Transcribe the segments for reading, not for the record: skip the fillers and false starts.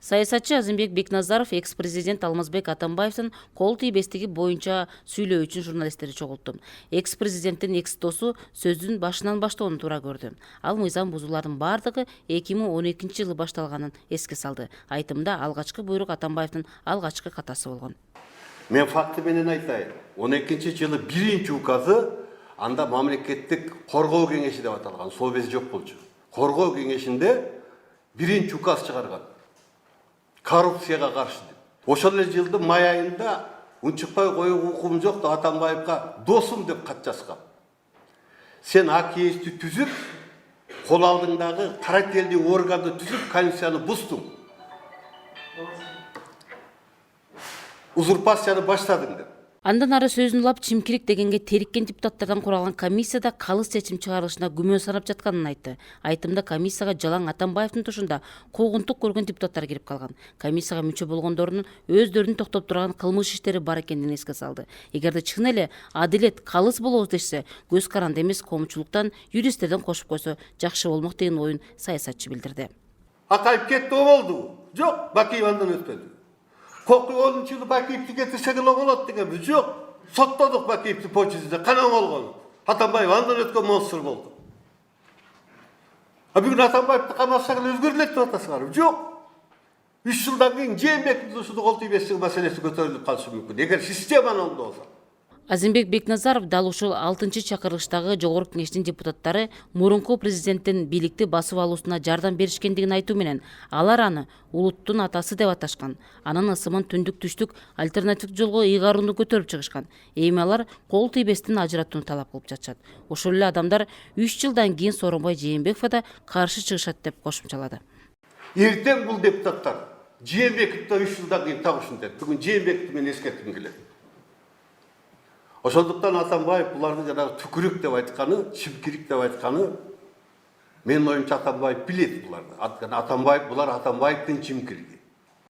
Саясатчы Азимбек Бекназаров экс-президент Алмазбек Атамбаевдин кол тийбестиги боюнча сүйлөө үчүн журналисттерди чогултту. Экс-президенттин экс досу сөздүн башынан баштоону туура көрдү. Ал мыйзам бузуулардын бардыгы 2012 жылы башталганын эске салды. Айтымда алгачкы буйрук Атамбаевдин алгачкы катасы болгон. Мен факты менен айтайын. 12 жылы биринчи указы анда мамлекеттик коргоо кеңеши деп аталган. Совбез жок болчу. Коргоо кеңешинде биринчи указ чыгарган. Коррупцияга каршы деп. Ошол эле жылдын май айында унчукпай коюуга укугум жок деп Атамбаевга досум деп кат жазган. Сен АКСти түзүп, кол алдыңдагы карателдик органды түзүп, конституцияны буздуң. Узурпацияны баштадың деп. Андан ары сөзүн улап чимкирик дегенге териккен депутаттардан куралган комиссияда калыс чечим чыгарылышына күмөн санап жатканын айтты. Айтымда комиссияга жалаң Атамбаевдин тушунда куугунтук көргөн депутаттар кирип калган. Комиссияга мүчө болгондордун өздөрүн токтоп турган кылмыш иштери бар экенин эске салды. Эгерде чын эле адилет калыс болобуз дешсе, көз каранды эмес коомчулуктан, юристтерден кошуп койсо жакшы болмок деген оюн саясатчы билдирди. Акайып кетти болду. Жок, Бакиев андан өтпөдү. 10 жылы Бакиевти кетирсек эле болот дегенбиз. Жок. Соттодук Бакиевти почесинде канаң болгон. Атамбаев андан өткөн монстр болду. Бүгүн Атамбаевти камасак эле өзгөрүлөт деп атасыңар. Жок. 3 жылдан кийин Жээнбектин душуну кол тийбестиги маселеси көтөрүлүп калышы мүмкүн. Эгер системаны оңдосо. Азимбек Бекназаров дал ушул 6-чакырылыштагы жогорку кеңештин депутаттары мурунку президенттин бийликти басып алуусуна жардам беришкендигин айтуу менен алар аны улуттун атасы деп аташкан. Анын ысымын түндүк-түштүк альтернатив жолго ыйгарууну көтөрүп чыгышкан. Эми алар кол тийбестин ажыратууну талап кылып жатышат. Ошол эле адамдар 3 жылдан кийин Сооронбай Жээнбековго да каршы чыгышат деп кошумчалады. Эртең бул депутаттар Жээнбековду 3 жылдан кийин табышын деп. Бүгүн Жээнбековду мен эскертким келет. Ошондуктан Атамбаев буларды жанагы түкүрүк деп айтканы, чимкирик деп айтканы, менин оюмча Атамбаев билет буларды. Атамбаев булар Атамбаевдин чимкириги.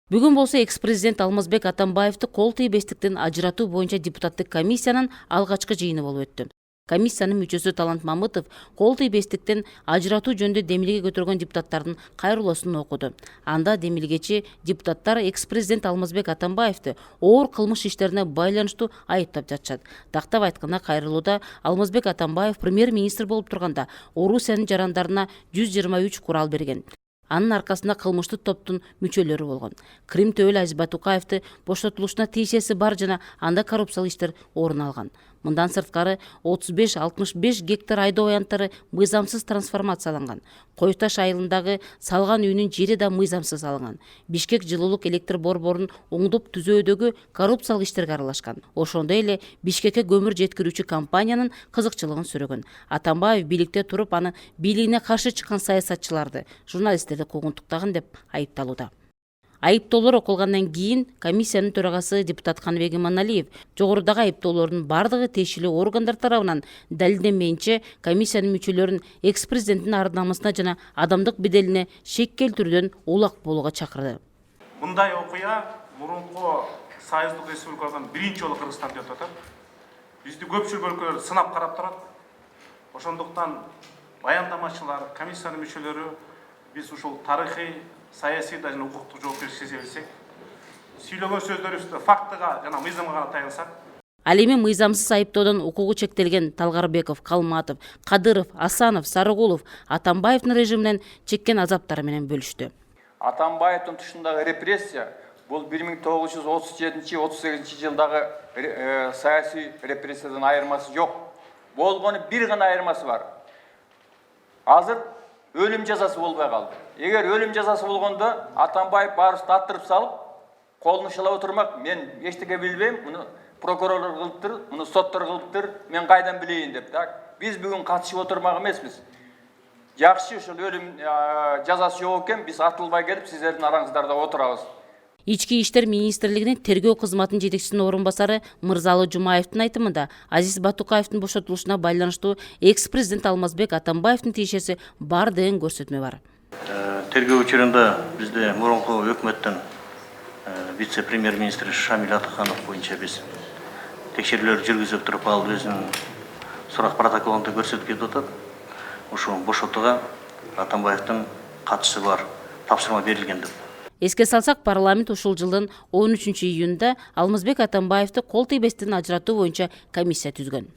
Бүгүн болсо экс-президент Алмазбек Атамбаевди кол тийбестиктен ажыратуу боюнча депутаттык комиссиянын алгачкы жыйыны болуп өттү. Комиссиянын мүчөсү Талант Мамытов кол тийбестиктен ажыратуу жөнүндө демилге көтөргөн депутаттардын кайрылуусун окуду. Анда демилгечи депутаттар экс-президент Алмазбек Атамбаевди оор кылмыш иштерине байланыштуу айыптап жатышат. Тактап айтканда кайрылууда Алмазбек Атамбаев премьер-министр болуп турганда Орусиянын жарандарына 123 курал берген. Анын аркасында кылмыштуу топтун мүчөлөрү болгон. Крим төбөл Азиз Батукаевди боштотулушуна тиешеси бар жана анда коррупциялык иштер орун алган. Мындан сырткары 35-65 гектар айдоо аянттары мыйзамсыз трансформацияланган. Кой Таш айылындагы салган үйүнүн жери да мыйзамсыз алынган. Бишкек жылуулук электр борборун оңдоп түзөөдөгү коррупциялык иштерге аралашкан. Ошондой эле Бишкекке көмүр жеткирүүчү компаниянын кызыкчылыгын сүрөгөн. Атамбаев бийликте туруп аны бийлигине каршы чыккан саясатчыларды, журналисттерди куугунтуктаган деп айыпталууда. Айыптоолор окулгандан кийин комиссиянын төрагасы депутат Каныбек Иманалиев жогорудагы айыптоолордун бардыгы тиешелүү органдар тарабынан далилденмейинче комиссиянын мүчөлөрүн экс-президенттин ар намысына жана адамдык беделине шек келтирүүдөн улак болууга чакырды. Мындай окуя мурунку Союздук республикалардан биринчи жолу Кыргызстанда өтүп атат. Бизди көпчүлүк өлкөлөр сынап карап турат. Ошондуктан баяндамачылар, комиссиянын мүчөлөрү биз ушул тарыхый, саясий жана укуктук жоопкерчиликти сезебилсек, сүйлөгөн сөздөрүбүздө фактыга жана мыйзамга гана таянсак. Ал эми мыйзамсыз айыптоодон укугу чектелген Талгарбеков, Калматов, Кадыров, Асанов, Сарыгулов Атамбаевдин режиминен чеккен азаптары менен бөлүштү. Атамбаевдин тушундагы репрессия бул 1937-38 жылдагы саясий репрессиядан айырмасы жок. Болгону бир гана айырмасы бар. Азыр өлүм жазасы болбой калды. Эгер өлүм жазасы болгондо Атамбаев баарыбызды аттырып салып, колун ушалап отурмак, мен эчтеке билбейм, муну прокурорлор кылыптыр, муну соттор кылыптыр, мен кайдан билейин деп. Биз бүгүн катышып отурмак эмеспиз. Жакшы ушул өлүм жазасы жок экен, биз атылбай келип сиздердин араңыздарда отурабыз. Ички иштер министрлигинин тергөө кызматынын жетекчисинин орун басары Мырзалы Жумаевдин айтымында Азиз Батукаевдин бошотулушуна байланыштуу экс-президент Алмазбек Атамбаевдин тиешеси бар деген көрсөтмө бар. Тергөө учурунда бизде мурунку өкмөттүн вице-премьер-министри Шамиль Атаханов боюнча биз текшерүүлөр жүргүзүп туруп ал өзүнүн сурак протоколунда көрсөтүп кетип атат. Ушул бошотууга Атамбаевдин катышы бар, тапшырма берилген деп. Эске салсак, парламент ушул жылдын 13 июнунда Алмазбек Атамбаевди кол тийбестен ажыратуу боюнча комиссия түзгөн.